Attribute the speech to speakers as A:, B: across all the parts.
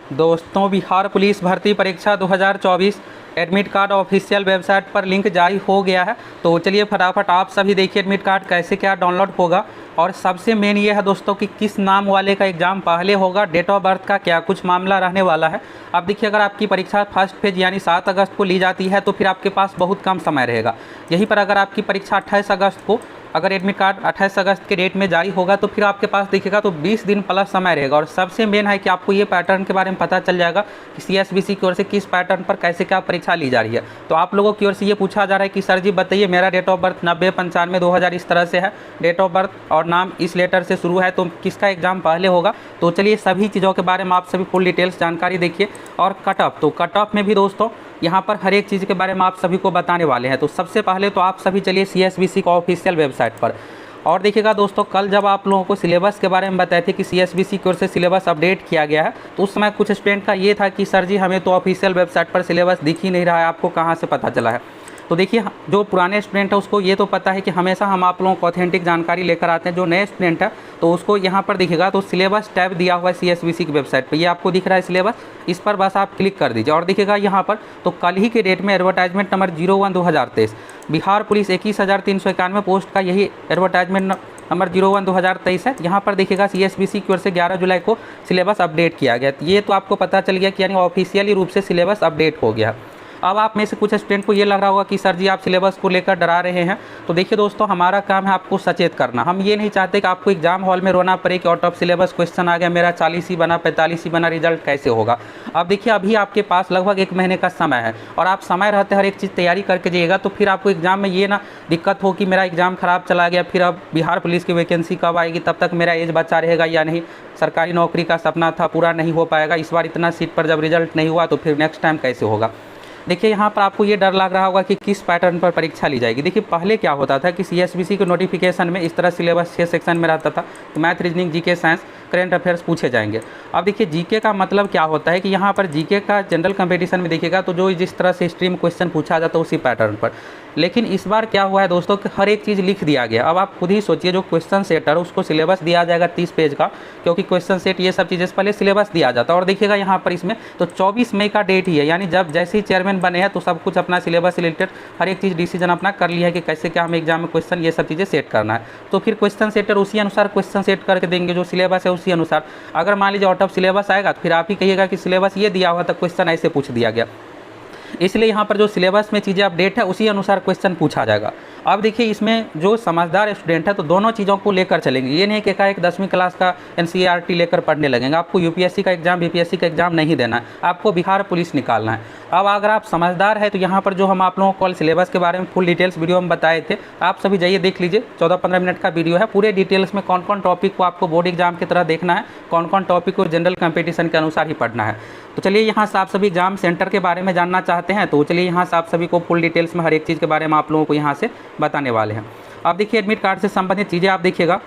A: दोस्तों, बिहार पुलिस भर्ती परीक्षा 2024 एडमिट कार्ड ऑफिशियल वेबसाइट पर लिंक जारी हो गया है। तो चलिए फटाफट आप सभी देखिए एडमिट कार्ड कैसे क्या डाउनलोड होगा। और सबसे मेन ये है दोस्तों कि किस नाम वाले का एग्ज़ाम पहले होगा, डेट ऑफ बर्थ का क्या कुछ मामला रहने वाला है। अब देखिए, अगर आपकी परीक्षा फर्स्ट फेज यानी 7 अगस्त को ली जाती है तो फिर आपके पास बहुत कम समय रहेगा। यहीं पर अगर आपकी परीक्षा 28 अगस्त को अगर एडमिट कार्ड 28 अगस्त के डेट में जारी होगा तो फिर आपके पास देखिएगा तो 20 दिन प्लस समय रहेगा। और सबसे मेन है कि आपको ये पैटर्न के बारे में पता चल जाएगा कि सीएसबीसी की ओर से किस पैटर्न पर कैसे क्या परीक्षा ली जा रही है। तो आप लोगों की ओर से ये पूछा जा रहा है कि सर जी बताइए, मेरा डेट ऑफ बर्थ 90-95-2000 इस तरह से है, डेट ऑफ बर्थ और नाम इस लेटर से शुरू है, तो किसका एग्जाम पहले होगा। तो चलिए सभी चीज़ों के बारे में आप सभी फुल डिटेल्स जानकारी देखिए। और कट ऑफ, तो कट ऑफ में भी दोस्तों यहाँ पर हर एक चीज़ के बारे में आप सभी को बताने वाले हैं। तो सबसे पहले तो आप सभी चलिए सीएसबीसी का ऑफिशियल वेबसाइट पर। और देखिएगा दोस्तों, कल जब आप लोगों को सिलेबस के बारे में बताए थे कि सीएसबीसी की ओर से सिलेबस अपडेट किया गया है, तो उस समय कुछ स्टूडेंट का ये था कि सर जी हमें तो ऑफिशियल वेबसाइट पर सिलेबस दिख ही नहीं रहा है, आपको कहाँ से पता चला है। तो देखिए, जो पुराने स्टूडेंट है उसको ये तो पता है कि हमेशा हम आप लोगों को ऑथेंटिक जानकारी लेकर आते हैं। जो नए स्टूडेंट है तो उसको यहाँ पर दिखेगा तो सिलेबस टैब दिया हुआ है सीएसबीसी की वेबसाइट पर, ये आपको दिख रहा है सिलेबस, इस पर बस आप क्लिक कर दीजिए। और दिखेगा यहाँ पर तो कल ही के डेट में advertisement number 01/2023 Bihar police 21,391 post का यही एडवर्टाइजमेंट नंबर 01/2023 है। यहाँ पर देखिएगा सीएसबीसी की ओर से 11 जुलाई को सिलेबस अपडेट किया गया। ये तो आपको पता चल गया कि यानी ऑफिशियली रूप से सिलेबस अपडेट हो गया। अब आप में से कुछ स्टूडेंट को ये लग रहा होगा कि सर जी आप सिलेबस को लेकर डरा रहे हैं। तो देखिए दोस्तों, हमारा काम है आपको सचेत करना। हम ये नहीं चाहते कि आपको एग्जाम हॉल में रोना पड़े कि आउट ऑफ सिलेबस क्वेश्चन आ गया, मेरा 40 ही बना, 45 ही बना, रिजल्ट कैसे होगा। अब देखिए, अभी आपके पास लगभग 1 महीने का समय है और आप समय रहते हर एक चीज़ तैयारी करके जाइएगा। तो फिर आपको एग्जाम में ये ना दिक्कत हो कि मेरा एग्जाम खराब चला गया, फिर अब बिहार पुलिस की वैकेंसी कब आएगी, तब तक मेरा एज बचा रहेगा या नहीं, सरकारी नौकरी का सपना था पूरा नहीं हो पाएगा, इस बार इतना सीट पर जब रिजल्ट नहीं हुआ तो फिर नेक्स्ट टाइम कैसे होगा। देखिए, यहाँ पर आपको ये डर लग रहा होगा कि किस पैटर्न पर परीक्षा ली जाएगी। देखिए, पहले क्या होता था कि सीएसबीसी के नोटिफिकेशन में इस तरह सिलेबस 6 सेक्शन में रहता था कि math, reasoning, GK, science, current affairs पूछे जाएंगे। अब देखिए, जीके का मतलब क्या होता है कि यहाँ पर जीके का जनरल कंपटीशन में देखिएगा तो जो जिस तरह से स्ट्रीम क्वेश्चन पूछा जाता है उसी पैटर्न पर। लेकिन इस बार क्या हुआ है दोस्तों कि हर एक चीज़ लिख दिया गया। अब आप खुद ही सोचिए, जो क्वेश्चन सेट है उसको सिलेबस दिया जाएगा 30 पेज का, क्योंकि क्वेश्चन सेट ये सब चीज़ें पहले सिलेबस दिया जाता है। और देखिएगा यहाँ पर इसमें तो 24 मई का डेट ही है, यानी जब जैसे ही चेयरमैन बने हैं तो सब कुछ अपना सिलेबस रिलेटेड हर एक चीज़ डिसीजन अपना कर लिया है कि कैसे क्या हमें एग्जाम में क्वेश्चन ये सब चीज़ें सेट करना है। तो फिर क्वेश्चन सेटर उसी अनुसार क्वेश्चन सेट करके देंगे, जो सिलेबस है उसी अनुसार। अगर मान लीजिए आउट ऑफ सिलेबस आएगा तो फिर आप ही कहिएगा कि सिलेबस ये दिया हुआ था, क्वेश्चन ऐसे पूछ दिया गया। इसलिए यहाँ पर जो सिलेबस में चीज़ें अपडेट है उसी अनुसार क्वेश्चन पूछा जाएगा। अब देखिए, इसमें जो समझदार स्टूडेंट है तो दोनों चीज़ों को लेकर चलेंगे। ये नहीं कि एकाएक 10वीं क्लास का एनसीईआरटी लेकर पढ़ने लगेंगे। आपको यूपीएससी का एग्जाम, बीपीएससी का एग्जाम नहीं देना है, आपको बिहार पुलिस निकालना है। अब अगर आप समझदार है तो यहाँ पर जो हम आप लोगों को कल सिलेबस के बारे में फुल डिटेल्स वीडियो में बताए थे, आप सभी जाइए देख लीजिए। 14-15 मिनट का वीडियो है, पूरे डिटेल्स में कौन कौन टॉपिक को आपको बोर्ड एग्जाम की तरह देखना है, कौन कौन टॉपिक को जनरल कंपटीशन के अनुसार ही पढ़ना है। तो चलिए, यहाँ से आप सभी एग्जाम सेंटर के बारे में जानना चाहते हैं तो चलिए यहाँ से आप सभी को फुल डिटेल्स में हर एक चीज़ के बारे में आप लोगों को यहाँ से बताने वाले हैं। अब देखिए, एडमिट कार्ड से संबंधित चीज़ें आप देखिएगा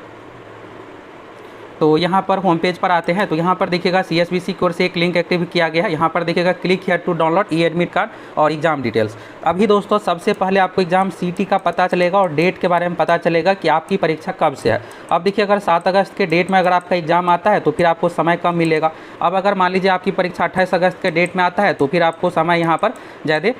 A: तो यहाँ पर होम पेज पर आते हैं तो यहाँ पर देखिएगा सीएसबीसी की ओर से एक लिंक एक्टिव किया गया है। यहाँ पर देखिएगा click here to download e admit card और एग्जाम डिटेल्स। अभी दोस्तों, सबसे पहले आपको एग्जाम सीटी का पता चलेगा और डेट के बारे में पता चलेगा कि आपकी परीक्षा कब से है। अब देखिए, अगर 7 अगस्त के डेट में अगर आपका एग्जाम आता है तो फिर आपको समय कम मिलेगा। अब अगर मान लीजिए आपकी परीक्षा 28 अगस्त के डेट में आता है तो फिर आपको समय यहाँ पर ज़्यादा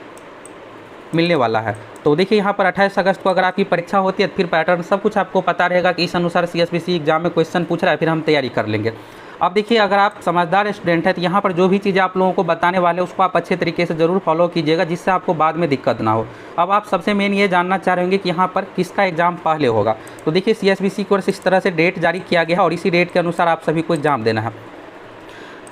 A: मिलने वाला है। तो देखिए, यहाँ पर 28 अगस्त को अगर आपकी परीक्षा होती है तो फिर पैटर्न सब कुछ आपको पता रहेगा कि इस अनुसार सीएसबीसी एग्जाम में क्वेश्चन पूछ रहा है, फिर हम तैयारी कर लेंगे। अब देखिए, अगर आप समझदार स्टूडेंट हैं तो यहाँ पर जो भी चीज़ें आप लोगों को बताने वाले हैं उसको आप अच्छे तरीके से ज़रूर फॉलो कीजिएगा, जिससे आपको बाद में दिक्कत ना हो। अब आप सबसे मेन ये जानना चाह रहे होंगे कि यहाँ पर किसका एग्जाम पहले होगा। तो देखिए, सीएसबीसी की ओर से इस तरह से डेट जारी किया गया है और इसी डेट के अनुसार आप सभी को एग्जाम देना है।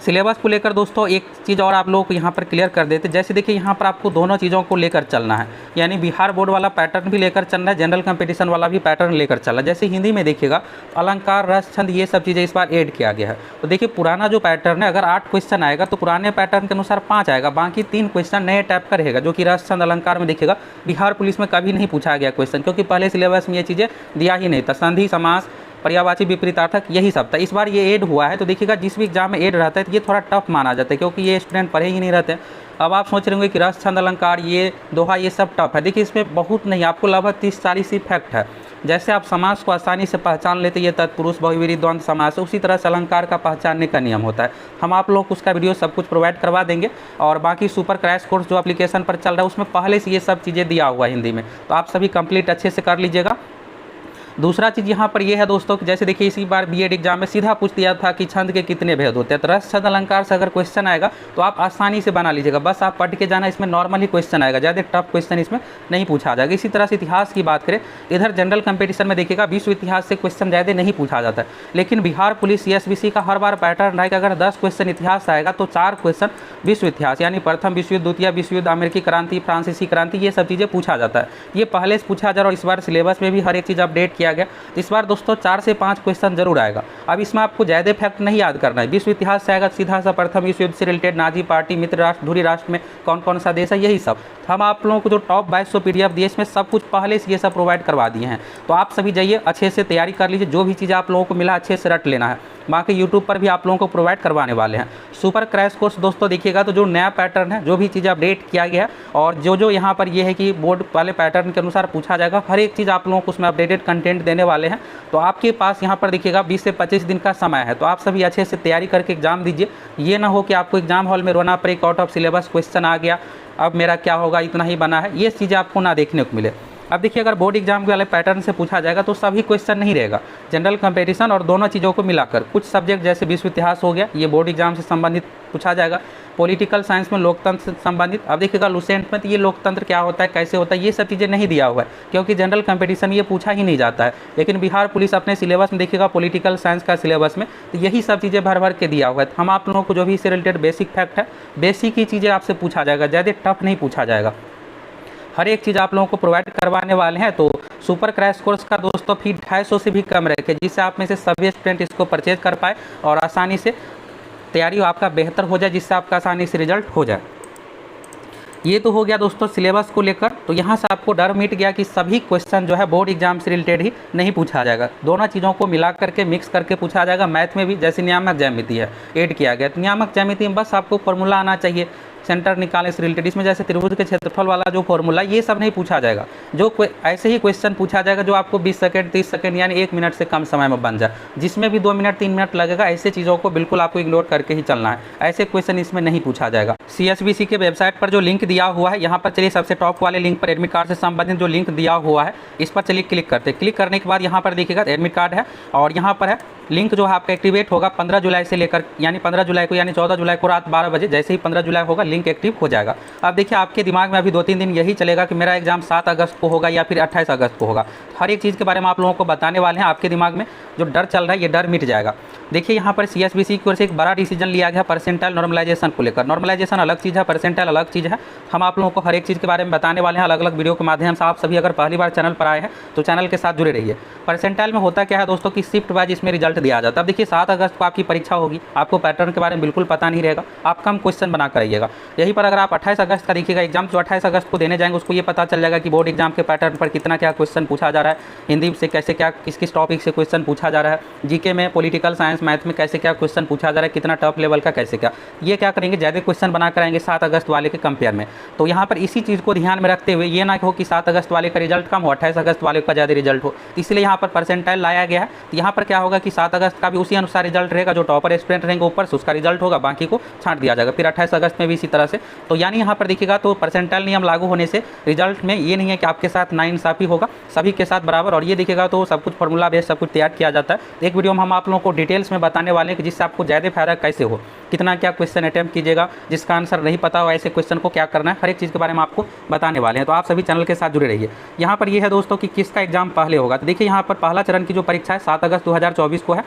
A: सिलेबस को लेकर दोस्तों एक चीज़ और आप लोगों को यहाँ पर क्लियर कर देते, जैसे देखिए यहाँ पर आपको दोनों चीज़ों को लेकर चलना है, यानी बिहार बोर्ड वाला पैटर्न भी लेकर चलना है, जनरल कंपटीशन वाला भी पैटर्न लेकर चलना है। जैसे हिंदी में देखिएगा अलंकार, रस, छंद ये सब चीज़ें इस बार ऐड किया गया है। तो देखिए, पुराना जो पैटर्न है अगर 8 क्वेश्चन आएगा तो पुराने पैटर्न के अनुसार 5 आएगा, बाकी 3 क्वेश्चन नए टाइप का रहेगा, जो कि रस, छंद, अलंकार में देखिएगा बिहार पुलिस में कभी नहीं पूछा गया क्वेश्चन, क्योंकि पहले सिलेबस में ये चीज़ें दिया ही नहीं था। संधि, समास, पर्यायवाची, विपरीतार्थक यही सब था। इस बार ये ऐड हुआ है तो देखिएगा जिस भी एग्जाम में ऐड रहता है तो ये थोड़ा टफ माना जाता है, क्योंकि ये स्टूडेंट पढ़े ही नहीं रहते हैं। अब आप सोच रहे होंगे कि रस, छंद, अलंकार, ये दोहा, ये सब टफ है। देखिए, इसमें बहुत नहीं, आपको लगभग 30-40 ही फैक्ट है, जैसे आप समास को आसानी से पहचान लेते ये तत्पुरुष बहुव्रीहि द्वंद्व समास, उसी तरह से अलंकार का पहचानने का नियम होता है। हम आप लोगों को उसका वीडियो सब कुछ प्रोवाइड करवा देंगे। और बाकी सुपर क्रैश कोर्स जो एप्लीकेशन पर चल रहा है उसमें पहले से ये सब चीज़ें दिया हुआ है हिंदी में, तो आप सभी कंप्लीट अच्छे से कर लीजिएगा। दूसरा चीज़ यहाँ पर ये है दोस्तों कि जैसे देखिए इसी बार बीएड एग्जाम में सीधा पूछ दिया था कि छंद के कितने भेद होते हैं, तो रस छंद अलंकार से अगर क्वेश्चन आएगा तो आप आसानी से बना लीजिएगा, बस आप पढ़ के जाना, इसमें नॉर्मली क्वेश्चन आएगा, ज़्यादा टफ क्वेश्चन इसमें नहीं पूछा जाएगा। इसी तरह से इतिहास की बात करें, इधर जनरल कंपटीशन में देखिएगा विश्व इतिहास से क्वेश्चन ज़्यादा नहीं पूछा जाता है, लेकिन बिहार पुलिस CSBC का हर बार पैटर्न है कि अगर 10 क्वेश्चन इतिहास आएगा तो 4 क्वेश्चन विश्व इतिहास यानी प्रथम विश्व युद्ध, द्वितीय विश्व युद्ध, अमेरिकी क्रांति, फ्रांसीसी क्रांति, ये सब चीज़ें पूछा जाता है। ये पहले से पूछा जा रहा है और इस बार सिलेबस में भी हर एक चीज़ अपडेट किया गया। इस बार दोस्तों 4 से 5 क्वेश्चन जरूर आएगा। अब इसमें आपको ज़्यादा फैक्ट नहीं याद करना है, विश्व इतिहास से आएगा सीधा सा प्रथम विश्व युद्ध से रिलेटेड, नाजी पार्टी, मित्र राष्ट्र, धुरी राष्ट्र में कौन कौन सा देश है, यही सब। हम आप लोगों को जो टॉप 2200 PDF दिए इसमें सब कुछ पहले से ये सब प्रोवाइड करवा दिए हैं, तो आप सभी जाइए अच्छे से तैयारी कर लीजिए, जो भी चीज़ आप लोगों को मिला अच्छे से रट लेना है। बाकी यूट्यूब पर भी आप लोगों को प्रोवाइड करवाने वाले हैं। सुपर क्रैश कोर्स दोस्तों देखिएगा तो जो नया पैटर्न है, जो भी चीज़ अपडेट किया गया है और जो यहाँ पर ये है कि बोर्ड वाले पैटर्न के अनुसार पूछा जाएगा, हर एक चीज़ आप लोगों को उसमें अपडेटेड कंटेंट देने वाले हैं। तो आपके पास यहाँ पर देखिएगा 20 से 25 दिन का समय है, तो आप सभी अच्छे से तैयारी करके एग्जाम दीजिए। ये ना हो कि आपको एग्जाम हॉल में रोना पड़े, आउट ऑफ सिलेबस क्वेश्चन आ गया, अब मेरा क्या होगा, इतना ही बना है, ये चीज़ें आपको ना देखने को मिले। अब देखिए अगर बोर्ड एग्जाम के वाले पैटर्न से पूछा जाएगा तो सभी क्वेश्चन नहीं रहेगा, जनरल कंपटीशन और दोनों चीज़ों को मिलाकर कुछ सब्जेक्ट जैसे विश्व इतिहास हो गया, ये बोर्ड एग्जाम से संबंधित पूछा जाएगा। पॉलिटिकल साइंस में लोकतंत्र से संबंधित, अब देखिएगा लुसेंट में तो ये लोकतंत्र क्या होता है, कैसे होता है, ये सब चीज़ें नहीं दिया हुआ है क्योंकि जनरल कंपटीशन ये पूछा ही नहीं जाता है। लेकिन बिहार पुलिस अपने सिलेबस में देखिएगा पॉलिटिकल साइंस का सिलेबस में तो यही सब चीज़ें भर भर के दिया हुआ है। हम आप लोगों को जो भी इससे रिलेटेड बेसिक फैक्ट है, बेसिक ही चीज़ें आपसे पूछा जाएगा, ज़्यादा टफ नहीं पूछा जाएगा, हर एक चीज़ आप लोगों को प्रोवाइड करवाने वाले हैं। तो सुपर क्रैश कोर्स का दोस्तों फी 250 से भी कम रखे, जिससे आप में से सभी स्टूडेंट इसको परचेज कर पाए और आसानी से तैयारी आपका बेहतर हो जाए, जिससे आपका आसानी से रिजल्ट हो जाए। ये तो हो गया दोस्तों सिलेबस को लेकर। तो यहाँ से आपको डर मिट गया कि सभी क्वेश्चन जो है बोर्ड एग्जाम से रिलेटेड ही नहीं पूछा जाएगा, दोनों चीज़ों को मिला करके मिक्स करके पूछा जाएगा। मैथ में भी जैसे नियामक ज्यामिति है ऐड किया गया, तो नियामक ज्यामिति में बस आपको फॉर्मूला आना चाहिए, सेंटर निकालने से रिलेटेड। इसमें जैसे त्रिभुज के क्षेत्रफल वाला जो फॉर्मूला, ये सब नहीं पूछा जाएगा। जो ऐसे ही क्वेश्चन पूछा जाएगा जो आपको 20 सेकंड 30 सेकंड यानी 1 मिनट से कम समय में बन जाए, जिसमें भी 2 मिनट 3 मिनट लगेगा, ऐसे चीज़ों को बिल्कुल आपको इग्नोर करके ही चलना है। ऐसे क्वेश्चन इसमें नहीं पूछा जाएगा। CSBC के वेबसाइट पर जो लिंक दिया हुआ है, यहाँ पर चलिए सबसे टॉप वाले लिंक पर एडमिट कार्ड से संबंधित जो लिंक दिया हुआ है इस पर चलिए क्लिक करते हैं। क्लिक करने के बाद यहाँ पर देखिएगा एडमिट कार्ड है और यहाँ पर है लिंक जो है आपका एक्टिवेट होगा 15 जुलाई से लेकर, यानी 15 जुलाई को यानी 14 जुलाई को रात 12 बजे, जैसे ही 15 जुलाई होगा लिंक एक्टिव हो जाएगा। अब देखिए आपके दिमाग में अभी 2-3 दिन यही चलेगा कि मेरा एग्जाम 7 अगस्त को होगा या फिर 28 अगस्त को होगा। हर एक चीज़ के बारे में आप लोगों को बताने वाले हैं। आपके दिमाग में जो डर चल रहा है ये डर मिट जाएगा। देखिए यहाँ पर CSBC की ओर से एक बड़ा डिसीजन लिया गया परसेंटाइल नॉर्मलाइजेशन को लेकर। नॉर्मलाइजेशन अलग चीज़ है, परसेंटाइल अलग चीज़ है। हम आप लोगों को हर एक चीज़ के बारे में बताने वाले हैं अलग अलग वीडियो के माध्यम से। आप सभी अगर पहली बार चैनल पर आए हैं तो चैनल के साथ जुड़े रहिए। परसेंटाइल में होता क्या है दोस्तों कि शिफ्ट वाइज इसमें रिजल्ट दिया जाता है। अब देखिए 7 अगस्त को आपकी परीक्षा होगी, आपको पैटर्न के बारे में बिल्कुल पता नहीं रहेगा, आप कम क्वेश्चन बना कर आइएगा। यहीं पर अगर आप 28 अगस्त का देखिएगा एग्जाम, जो 28 अगस्त को देने जाएंगे उसको ये पता चल जाएगा कि बोर्ड एग्जाम के पैटर्न पर कितना क्या क्वेश्चन पूछा जा रहा है, हिंदी से कैसे क्या किस किस टॉपिक से क्वेश्चन पूछा जा रहा है, जीके में, पॉलिटिकल साइंस, मैथ में कैसे क्या क्वेश्चन पूछा जा रहा है, कितना टफ लेवल का कैसे क्या। ये क्या करेंगे, ज़्यादा क्वेश्चन बना कर आएंगे 7 अगस्त वाले के कंपेयर में। तो यहाँ पर इसी चीज़ को ध्यान में रखते हुए ये ना हो कि 7 अगस्त वाले का रिजल्ट कम हो, 28 अगस्त वाले का ज़्यादा रिजल्ट हो, इसलिए यहाँ पर परसेंटाइल लाया गया है। तो यहाँ पर क्या होगा कि 7 अगस्त का भी उसी अनुसार रिजल्ट रहेगा, जो टॉपर स्टूडेंट रहेंगे ऊपर से उसका रिजल्ट होगा, बाकी को छांट दिया जाएगा। फिर 28 अगस्त में भी इसी तरह से। तो यानी यहाँ पर देखिएगा तो परसेंटाइल नियम लागू होने से रिजल्ट में ये नहीं है कि आपके साथ नाइंसाफ़ी होगा, सभी के साथ बराबर। और ये देखिएगा तो सब कुछ फॉर्मूला बेस्ड सब कुछ तैयार किया जाता है। एक वीडियो में हम आप लोगों को डिटेल्स में बताने वाले हैं कि जिससे आपको ज़्यादा फायदा कैसे हो, कितना क्या क्वेश्चन अटैम्प्ट कीजिएगा, जिसका आंसर नहीं पता हो ऐसे क्वेश्चन को क्या करना है, हर एक चीज़ के बारे में आपको बताने वाले हैं। तो आप सभी चैनल के साथ जुड़े रहिए। यहाँ पर ये है दोस्तों कि किसका एग्जाम पहले होगा। तो देखिए यहाँ पर पहला चरण की जो परीक्षा है 7 अगस्त 2024 को है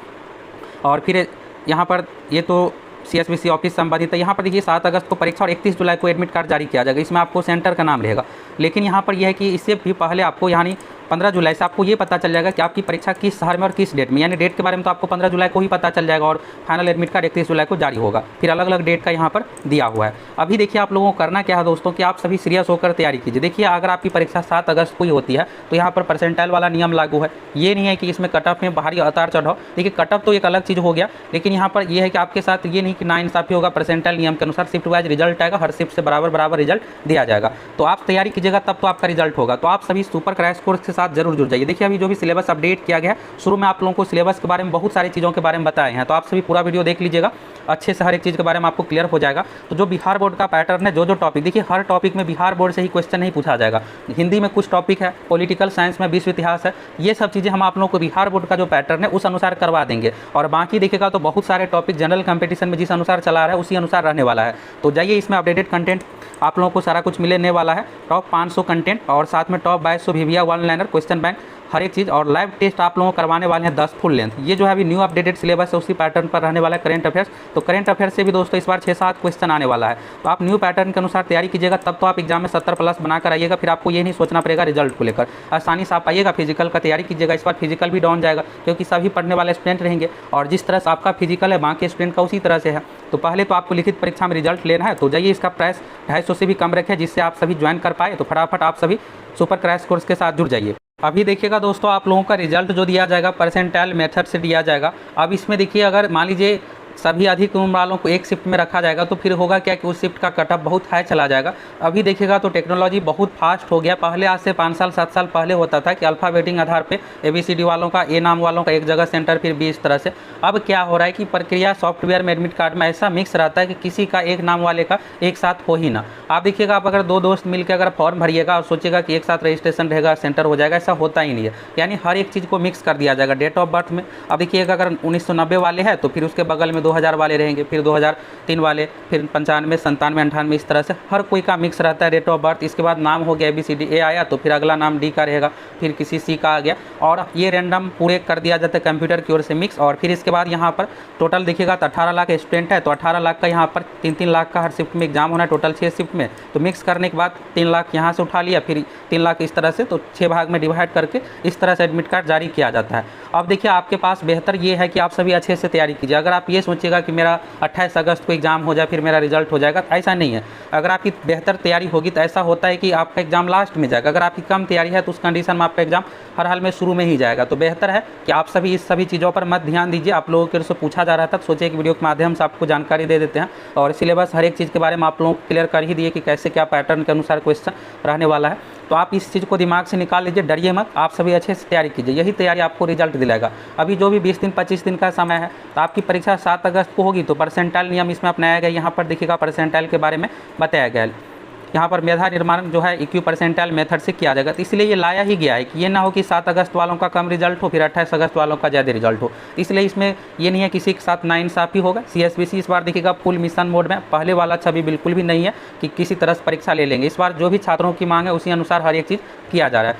A: और फिर यहाँ पर ये तो CSBC ऑफिस संबंधित है। यहाँ पर देखिए 7 अगस्त को परीक्षा और 31 जुलाई को एडमिट कार्ड जारी किया जाएगा। इसमें आपको सेंटर का नाम रहेगा, लेकिन यहाँ पर यह है कि इससे भी पहले आपको यानी 15 जुलाई से आपको ये पता चल जाएगा कि आपकी परीक्षा किस शहर में और किस डेट में, यानी डेट के बारे में तो आपको 15 जुलाई को ही पता चल जाएगा और फाइनल एडमिट कार्ड 31 जुलाई को जारी होगा। फिर अलग अलग डेट का यहाँ पर दिया हुआ है। अभी देखिए आप लोगों को करना क्या है दोस्तों कि आप सभी सीरियस होकर तैयारी कीजिए। देखिए अगर आपकी परीक्षा 7 अगस्त को ही होती है तो यहाँ पर परसेंटाइल वाला नियम लागू है। ये नहीं है कि इसमें कटअप में बाहरी उतार चढ़ाव। देखिए कटअप तो एक अलग चीज़ हो गया, लेकिन यहाँ पर यह है कि आपके साथ ये नहीं कि नाइंसाफ़ी होगा, परसेंटाइल नियम के अनुसार शिफ्ट वाइज रिजल्ट आएगा, हर शिफ्ट से बराबर बराबर रिजल्ट दिया जाएगा। तो आप तैयारी कीजिएगा तब तो आपका रिजल्ट होगा। तो आप सभी सुपर क्रैश कोर्स के साथ जरूर जुड़ जाइए। देखिए अभी जो भी सिलेबस अपडेट किया गया है, शुरू में आप लोगों को सिलेबस के बारे में बहुत सारी चीज़ों के बारे में बताए हैं, तो आप सभी पूरा वीडियो देख लीजिएगा, अच्छे से हर एक चीज़ के बारे में आपको क्लियर हो जाएगा। तो जो बिहार बोर्ड का पैटर्न है, जो टॉपिक, देखिए हर टॉपिक में बिहार बोर्ड से ही क्वेश्चन नहीं पूछा जाएगा। हिंदी में कुछ टॉपिक है, पॉलिटिकल साइंस में विश्व इतिहास है, ये सब चीज़ें हम आप लोगों को बिहार बोर्ड का जो पैटर्न है उस अनुसार करवा देंगे। और बाकी देखिएगा तो बहुत सारे टॉपिक जनरल कंपटीशन में जिस अनुसार चला रहा है उसी अनुसार रहने वाला है। तो जाइए, इसमें अपडेटेड कंटेंट आप लोगों को सारा कुछ मिलने वाला है, टॉप 500 कंटेंट और साथ में top 2200 VVA one liner question bank, हर एक चीज़, और लाइव टेस्ट आप लोगों को करवाने वाले हैं 10 फुल लेंथ। ये जो है अभी न्यू अपडेटेड सिलेबस है, उसी पैटर्न पर रहने वाला है करेंट अफेयर्स। तो करेंट अफेयर्स से भी दोस्तों इस बार 6-7 क्वेश्चन आने वाला है। तो आप न्यू पैटर्न के अनुसार तैयारी कीजिएगा, तब तो आप एग्जाम में 70+ बनाकर आइएगा। फिर आपको ये नहीं सोचना पड़ेगा रिजल्ट को लेकर, आसानी से आप आइएगा। फिजिकल का तैयारी कीजिएगा, इस बार फिजिकल भी डाउन जाएगा क्योंकि सभी पढ़ने वाले स्टूडेंट रहेंगे, और जिस तरह से आपका फिजिकल है बाकी स्टूडेंट का उसी तरह से है। तो पहले तो आपको लिखित परीक्षा में रिजल्ट लेना है। तो जाइए, इसका प्राइस 250 से भी कम रखें जिससे आप सभी ज्वाइन कर पाए। तो फटाफट आप सभी सुपर क्रैश कोर्स के साथ जुड़ जाइए। अभी देखिएगा दोस्तों, आप लोगों का रिजल्ट जो दिया जाएगा परसेंटाइल मेथड से दिया जाएगा। अब इसमें देखिए, अगर मान लीजिए सभी अधिक उम्र वालों को एक शिफ्ट में रखा जाएगा तो फिर होगा क्या कि उस शिफ्ट का कटअप बहुत हाई चला जाएगा। अभी देखिएगा तो टेक्नोलॉजी बहुत फास्ट हो गया। पहले आज से 5 साल 7 साल पहले होता था कि अल्फ़ाबेटिंग आधार पे ABCD वालों का, ए नाम वालों का एक जगह सेंटर, फिर भी इस तरह से। अब क्या हो रहा है कि प्रक्रिया सॉफ्टवेयर में एडमिट कार्ड में ऐसा मिक्स रहता है कि किसी का एक नाम वाले का एक साथ हो ही ना। आप देखिएगा, आप अगर 2 दोस्त मिलकर अगर फॉर्म भरिएगा और सोचिएगा कि एक साथ रजिस्ट्रेशन रहेगा, सेंटर हो जाएगा, ऐसा होता ही नहीं है। यानी हर एक चीज़ को मिक्स कर दिया जाएगा डेट ऑफ बर्थ में। अब देखिएगा, अगर 1990 वाले हैं तो फिर उसके बगल में 2000 वाले रहेंगे, फिर 2003 वाले, फिर 95, 97, 98, इस तरह से हर कोई का मिक्स रहता है डेट ऑफ बर्थ। इसके बाद नाम हो गया ABCD, A आया तो फिर अगला नाम D का रहेगा, फिर किसी C का आ गया, और ये रैंडम पूरे कर दिया जाता है कंप्यूटर की ओर से मिक्स। और फिर इसके बाद यहाँ पर टोटल देखिएगा तो 18 लाख स्टूडेंट है, तो 18 लाख का यहाँ पर 3-3 लाख का हर शिफ्ट में एग्जाम होना है, टोटल 6 शिफ्ट में। तो मिक्स करने के बाद 3 लाख यहाँ से उठा लिया, फिर 3 लाख इस तरह से, तो 6 भाग में डिवाइड करके इस तरह से एडमिट कार्ड जारी किया जाता है। अब देखिए, आपके पास बेहतर ये है कि आप सभी अच्छे से तैयारी कीजिए। अगर आप ये सोचिएगा कि मेरा 28 अगस्त को एग्जाम हो जाए फिर मेरा रिजल्ट हो जाएगा, तो ऐसा नहीं है। अगर आपकी बेहतर तैयारी होगी तो ऐसा होता है कि आपका एग्जाम लास्ट में जाएगा। अगर आपकी कम तैयारी है तो उस कंडीशन में आपका एग्जाम हर हाल में शुरू में ही जाएगा। तो बेहतर है कि आप सभी इस सभी चीज़ों पर मत ध्यान दीजिए। आप लोगों के से पूछा जा रहा था, तो सोचिए कि वीडियो के माध्यम से आपको जानकारी दे देते हैं, और सिलेबस हर एक चीज़ के बारे में आप लोगों को क्लियर कर ही दिए कि कैसे क्या पैटर्न के अनुसार क्वेश्चन रहने वाला है। तो आप इस चीज़ को दिमाग से निकाल लीजिए, डरिए मत, आप सभी अच्छे से तैयारी कीजिए। यही तैयारी आपको रिजल्ट दिलाएगा। अभी जो भी 20 दिन 25 दिन का समय है, तो आपकी परीक्षा 7 अगस्त को होगी। तो परसेंटाइल नियम इसमें अपनाया गया, यहाँ पर देखिएगा परसेंटाइल के बारे में बताया गया है। यहाँ पर मेधा निर्माण जो है EQ परसेंटाइल मेथड से किया जाएगा। तो इसलिए ये लाया ही गया है कि ये ना हो कि 7 अगस्त वालों का कम रिजल्ट हो, फिर 28 अगस्त वालों का ज़्यादा रिजल्ट हो। इसलिए इसमें ये नहीं है किसी के साथ नाइंसाफ़ी होगा। CSBC इस बार देखिएगा फुल मिशन मोड में, पहले वाला छवि बिल्कुल भी नहीं है कि किसी तरह से परीक्षा ले लेंगे। इस बार जो भी छात्रों की मांग है उसी अनुसार हर एक चीज़ किया जा रहा है।